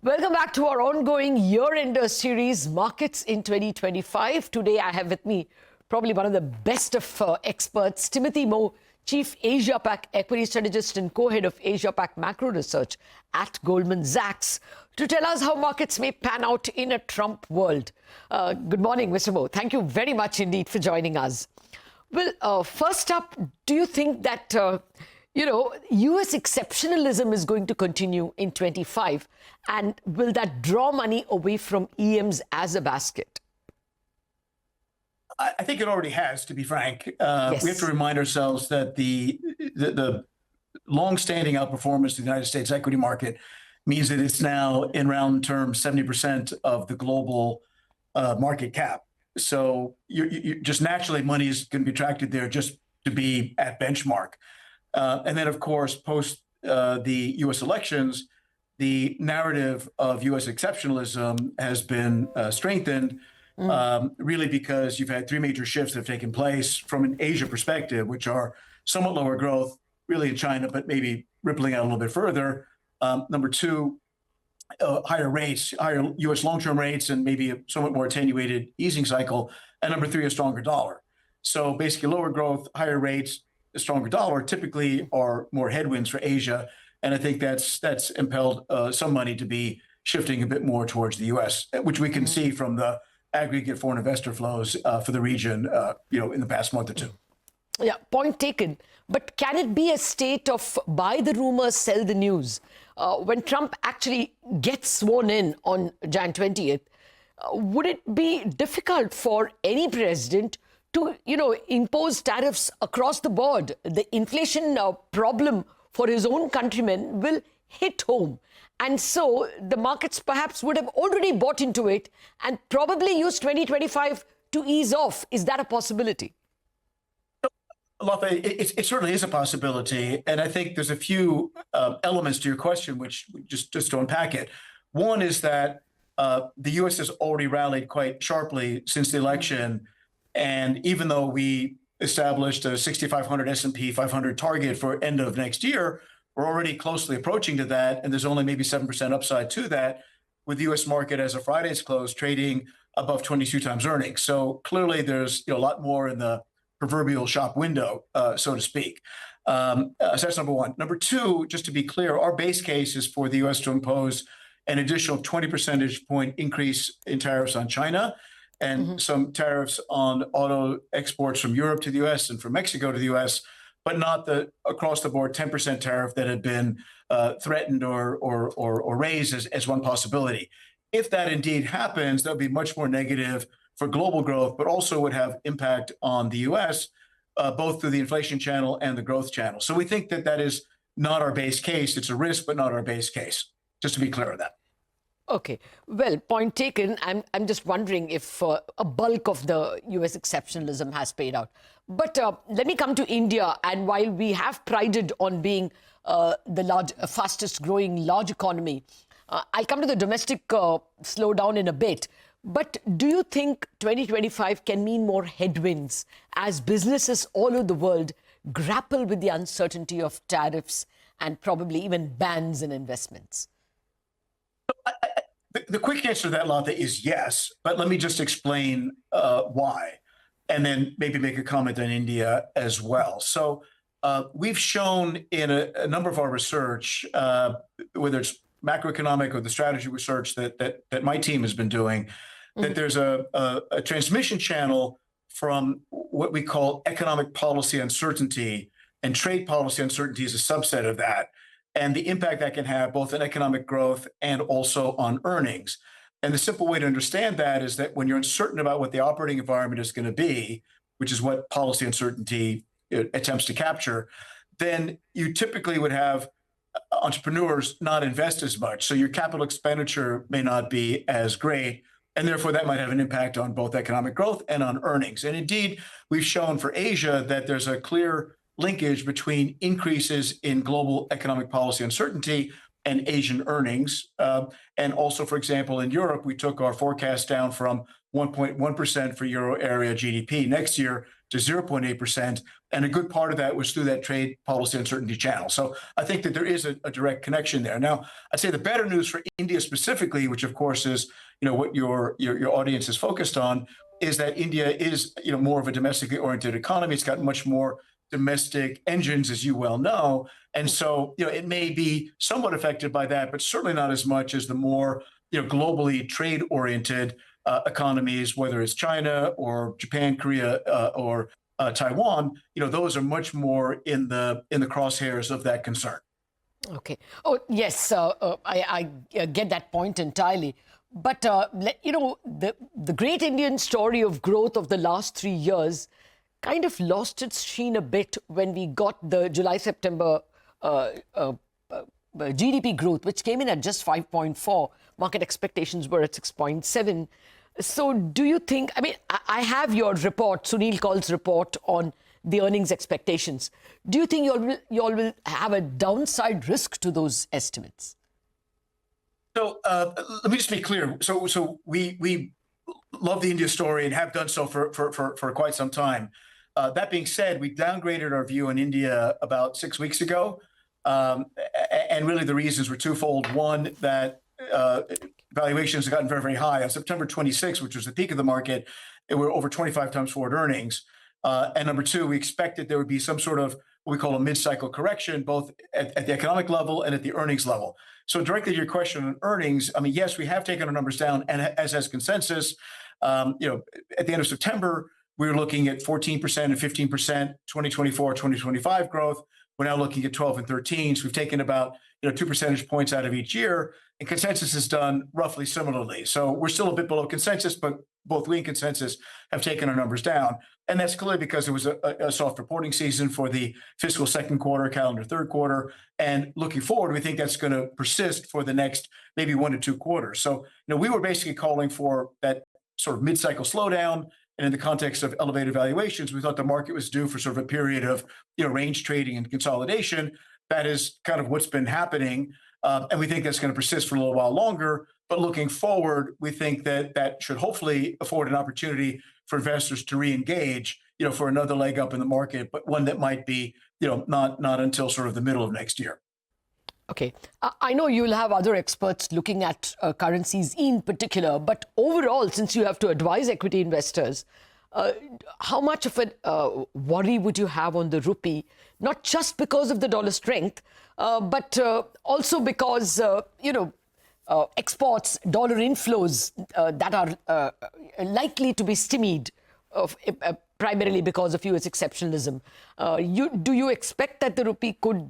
Welcome back to our ongoing year-ender series, Markets in 2025. Today, I have with me probably one of the best of experts, Timothy Moe, Chief Asia-Pac Equity Strategist and Co-Head of Asia-Pac Macro Research at Goldman Sachs, to tell us how markets may pan out in a Trump world. Good morning, Mr. Moe. Thank you very much indeed for joining us. Well, first up, do you think that US exceptionalism is going to continue in 25, and will that draw money away from EMs as a basket? I think it already has, to be frank. Yes. We have to remind ourselves that the long-standing outperformance of the United States equity market means that it's now, in round terms, 70% of the global market cap. So you just naturally, money is going to be attracted there just to be at benchmark. And then, of course, post the U.S. elections, the narrative of U.S. exceptionalism has been strengthened, really because you've had three major shifts that have taken place from an Asia perspective, which are somewhat lower growth, really in China, but maybe rippling out a little bit further. Number two, higher rates, higher U.S. long-term rates, and maybe a somewhat more attenuated easing cycle. And number three, a stronger dollar. So basically lower growth, higher rates, a stronger dollar typically are more headwinds for Asia. And I think that's impelled some money to be shifting a bit more towards the U.S., which we can see from the aggregate foreign investor flows for the region, in the past month or two. Yeah, point taken. But can it be a state of buy the rumors, sell the news? When Trump actually gets sworn in on Jan 20th, would it be difficult for any president to, impose tariffs across the board? The inflation problem for his own countrymen will hit home. And so the markets perhaps would have already bought into it and probably used 2025 to ease off. Is that a possibility? Latha, it certainly is a possibility. And I think there's a few elements to your question, which just to unpack it. One is that the U.S. has already rallied quite sharply since the election. And even though we established a 6,500 S&P 500 target for end of next year, we're already closely approaching to that. And there's only maybe 7% upside to that, with the U.S. market as of Friday's close trading above 22 times earnings. So clearly there's a lot more in the proverbial shop window, so to speak. So that's number one. Number two, just to be clear, our base case is for the U.S. to impose an additional 20 percentage point increase in tariffs on China, and some tariffs on auto exports from Europe to the U.S. and from Mexico to the U.S., but not the across the board 10% tariff that had been threatened or raised as one possibility. If that indeed happens, that would be much more negative for global growth, but also would have impact on the U.S., both through the inflation channel and the growth channel. So we think that that is not our base case. It's a risk, but not our base case, just to be clear on that. Okay, well, point taken. I'm just wondering if a bulk of the US exceptionalism has paid out. But let me come to India. And while we have prided on being the fastest growing large economy, I'll come to the domestic slowdown in a bit. But do you think 2025 can mean more headwinds as businesses all over the world grapple with the uncertainty of tariffs and probably even bans in investments? The quick answer to that, Latha, is yes. But let me just explain why, and then maybe make a comment on India as well. So we've shown in a number of our research, whether it's macroeconomic or the strategy research that my team has been doing, that there's a transmission channel from what we call economic policy uncertainty, and trade policy uncertainty is a subset of that, and the impact that can have both on economic growth and also on earnings. And the simple way to understand that is that when you're uncertain about what the operating environment is going to be, which is what policy uncertainty attempts to capture, then you typically would have entrepreneurs not invest as much. So your capital expenditure may not be as great, and therefore that might have an impact on both economic growth and on earnings. And indeed, we've shown for Asia that there's a clear linkage between increases in global economic policy uncertainty and Asian earnings. And also, for example, in Europe, we took our forecast down from 1.1% for euro area GDP next year to 0.8%. And a good part of that was through that trade policy uncertainty channel. So I think that there is a direct connection there. Now, I'd say the better news for India specifically, which of course is what your audience is focused on, is that India is more of a domestically oriented economy. It's got much more domestic engines, as you well know. And so, it may be somewhat affected by that, but certainly not as much as the more, globally trade oriented economies, whether it's China or Japan, Korea, or Taiwan. Those are much more in the crosshairs of that concern. Okay. Oh, yes, I get that point entirely. But, the great Indian story of growth of the last 3 years kind of lost its sheen a bit when we got the July-September GDP growth, which came in at just 5.4. Market expectations were at 6.7. So do you think, I have your report, Sunil Kaul's report on the earnings expectations. Do you think you all will have a downside risk to those estimates? So let me just be clear. So we love the India story and have done so for quite some time. That being said, we downgraded our view on India about 6 weeks ago. And really the reasons were twofold. One, that valuations have gotten very, very high. On September 26, which was the peak of the market, it were over 25 times forward earnings. And number two, we expected there would be some sort of what we call a mid-cycle correction, both at the economic level and at the earnings level. So directly to your question on earnings, yes, we have taken our numbers down, and as has consensus. At the end of September, we were looking at 14% and 15% 2024, 2025 growth. We're now looking at 12 and 13. So we've taken about 2 percentage points out of each year, and consensus is done roughly similarly. So we're still a bit below consensus, but both we and consensus have taken our numbers down. And that's clearly because it was a soft reporting season for the fiscal second quarter, calendar third quarter. And looking forward, we think that's going to persist for the next maybe 1 to 2 quarters. So, we were basically calling for that sort of mid-cycle slowdown. And in the context of elevated valuations, we thought the market was due for sort of a period of range trading and consolidation. That is kind of what's been happening. And we think that's going to persist for a little while longer. But looking forward, we think that should hopefully afford an opportunity for investors to re-engage, for another leg up in the market, but one that might be, not until sort of the middle of next year. Okay. I know you'll have other experts looking at currencies in particular, but overall, since you have to advise equity investors, how much of a worry would you have on the rupee, not just because of the dollar strength, but also because, exports, dollar inflows that are likely to be stymied, primarily because of U.S. exceptionalism. Do you expect that the rupee could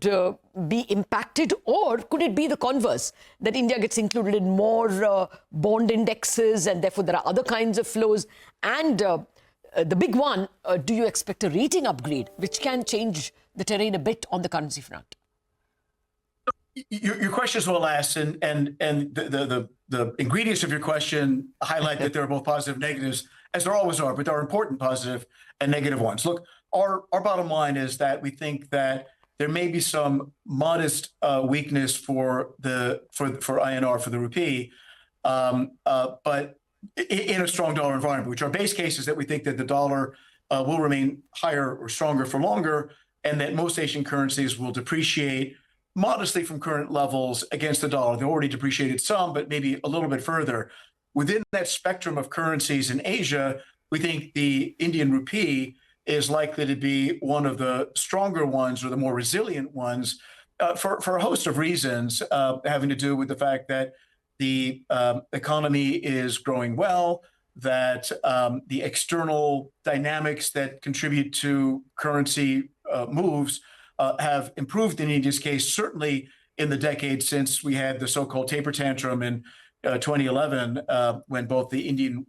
be impacted, or could it be the converse, that India gets included in more bond indexes and therefore there are other kinds of flows? And the big one, do you expect a rating upgrade, which can change the terrain a bit on the currency front? Your question is well asked, and the ingredients of your question highlight that there are both positive and negatives, as there always are, but there are important positive and negative ones. Look, our bottom line is that we think that there may be some modest weakness for INR, for the rupee, but in a strong dollar environment, which our base case is that we think that the dollar will remain higher or stronger for longer, and that most Asian currencies will depreciate modestly from current levels against the dollar. They already depreciated some, but maybe a little bit further. Within that spectrum of currencies in Asia, we think the Indian rupee is likely to be one of the stronger ones, or the more resilient ones, for a host of reasons, having to do with the fact that the economy is growing well, that the external dynamics that contribute to currency moves have improved in India's case, certainly in the decade since we had the so-called taper tantrum in 2011, when both the Indian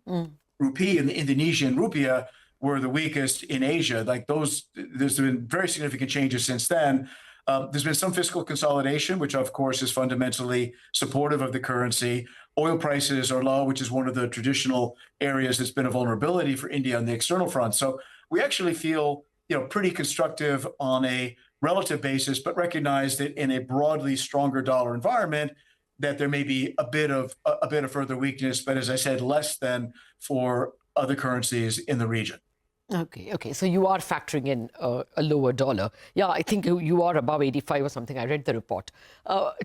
rupee and the Indonesian rupiah were the weakest in Asia. There's been very significant changes since then. There's been some fiscal consolidation, which of course is fundamentally supportive of the currency. Oil prices are low, which is one of the traditional areas that's been a vulnerability for India on the external front. So we actually feel pretty constructive on a relative basis, but recognize that in a broadly stronger dollar environment, that there may be a bit of further weakness, but as I said, less than for other currencies in the region. Okay. So you are factoring in a lower dollar. Yeah, I think you are above 85 or something. I read the report.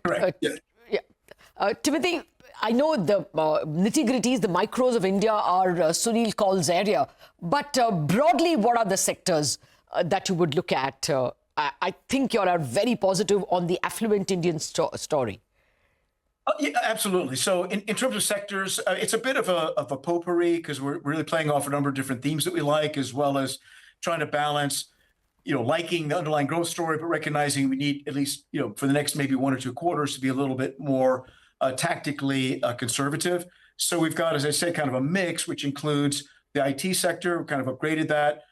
Correct. Yeah. Yeah. Timothy, I know the nitty-gritties, the micros of India are Sunil Kaul's area. But broadly, what are the sectors that you would look at? I think you are very positive on the affluent Indian story. Yeah, absolutely. So in terms of sectors, it's a bit of a potpourri because we're really playing off a number of different themes that we like, as well as trying to balance, liking the underlying growth story, but recognizing we need at least, for the next maybe 1 or 2 quarters to be a little bit more tactically conservative. So we've got, as I said, kind of a mix, which includes the IT sector. We kind of upgraded that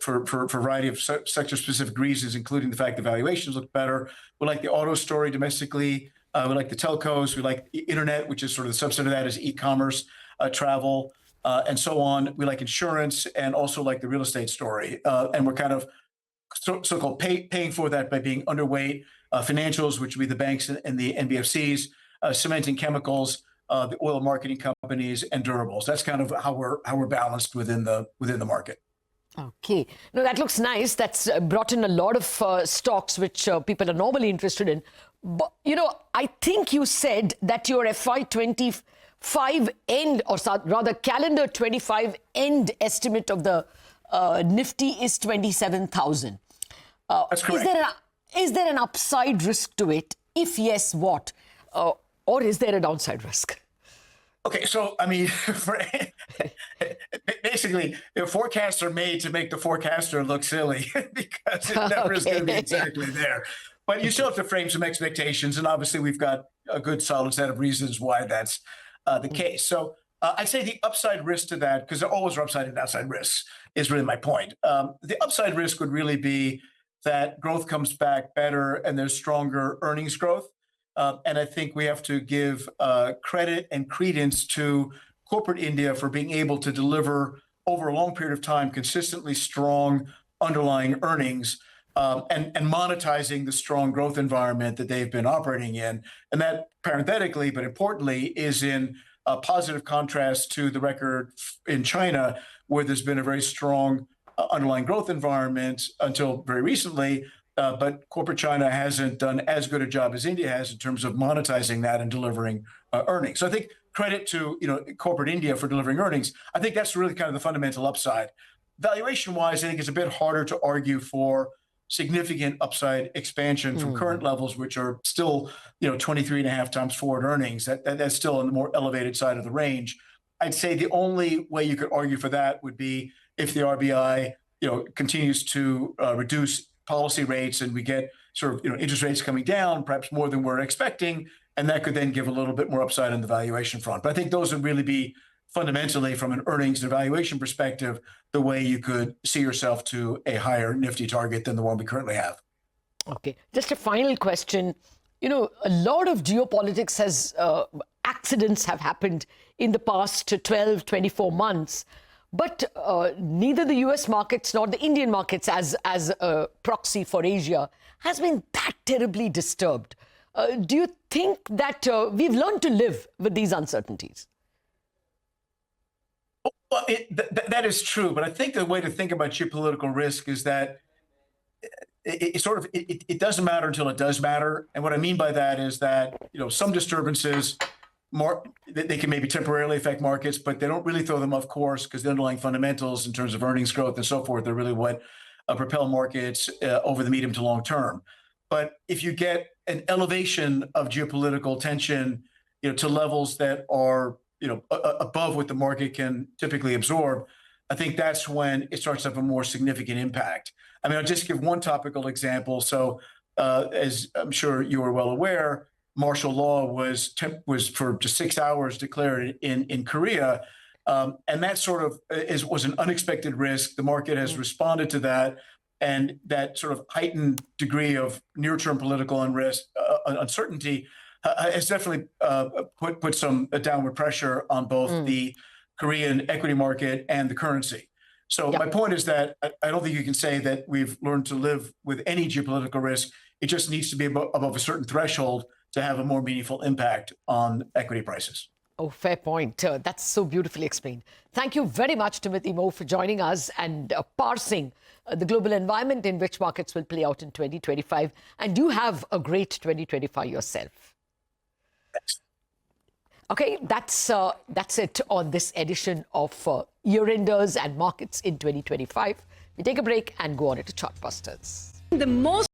for a variety of sector-specific reasons, including the fact the valuations look better. We like the auto story domestically. We like the telcos. We like the internet, which is sort of the subset of that is e-commerce, travel, and so on. We like insurance and also like the real estate story. And we're kind of so-called paying for that by being underweight financials, which would be the banks and the NBFCs, cement and chemicals, the oil marketing companies, and durables. That's kind of how we're balanced within the market. Okay. No, that looks nice. That's brought in a lot of stocks which people are normally interested in. But, I think you said that your FY25 end, or rather calendar 25 end estimate of the Nifty is 27,000. That's correct. Is there an upside risk to it? If yes, what? Or is there a downside risk? Okay, so I mean, basically, forecasts are made to make the forecaster look silly because it never is going to be exactly there. But you still have to frame some expectations, and obviously, we've got a good, solid set of reasons why that's the case. So I'd say the upside risk to that, because there always are upside and downside risks, is really my point. The upside risk would really be that growth comes back better and there's stronger earnings growth. And I think we have to give credit and credence to corporate India for being able to deliver over a long period of time consistently strong underlying earnings and monetizing the strong growth environment that they've been operating in. And that parenthetically, but importantly, is in a positive contrast to the record in China, where there's been a very strong underlying growth environment until very recently. But corporate China hasn't done as good a job as India has in terms of monetizing that and delivering earnings. So I think credit to corporate India for delivering earnings. I think that's really kind of the fundamental upside. Valuation-wise, I think it's a bit harder to argue for significant upside expansion from current levels, which are still 23 and a half times forward earnings. That's still on the more elevated side of the range. I'd say the only way you could argue for that would be if the RBI continues to reduce policy rates and we get sort of interest rates coming down, perhaps more than we're expecting, and that could then give a little bit more upside on the valuation front. But I think those would really be fundamentally, from an earnings and valuation perspective, the way you could see yourself to a higher Nifty target than the one we currently have. Okay. Just a final question. A lot of geopolitics accidents have happened in the past 12, 24 months. But neither the US markets nor the Indian markets as a proxy for Asia has been that terribly disturbed. Do you think that we've learned to live with these uncertainties? Well, that is true. But I think the way to think about geopolitical risk is that it doesn't matter until it does matter. And what I mean by that is that, some disturbances, they can maybe temporarily affect markets, but they don't really throw them off course because the underlying fundamentals in terms of earnings growth and so forth are really what propel markets over the medium to long term. But if you get an elevation of geopolitical tension, to levels that are, above what the market can typically absorb, I think that's when it starts to have a more significant impact. I mean, I'll just give one topical example. So as I'm sure you are well aware, martial law was for just 6 hours declared in Korea. And that sort of was an unexpected risk. The market has responded to that. And that sort of heightened degree of near-term political uncertainty has definitely put some downward pressure on both the Korean equity market and the currency. So my point is that I don't think you can say that we've learned to live with any geopolitical risk. It just needs to be above a certain threshold to have a more meaningful impact on equity prices. Oh, fair point. That's so beautifully explained. Thank you very much, Timothy Moe, for joining us and parsing the global environment in which markets will play out in 2025. And you have a great 2025 yourself. Thanks. Okay, that's it on this edition of Year-Enders and Markets in 2025. We take a break and go on to Chartbusters. The most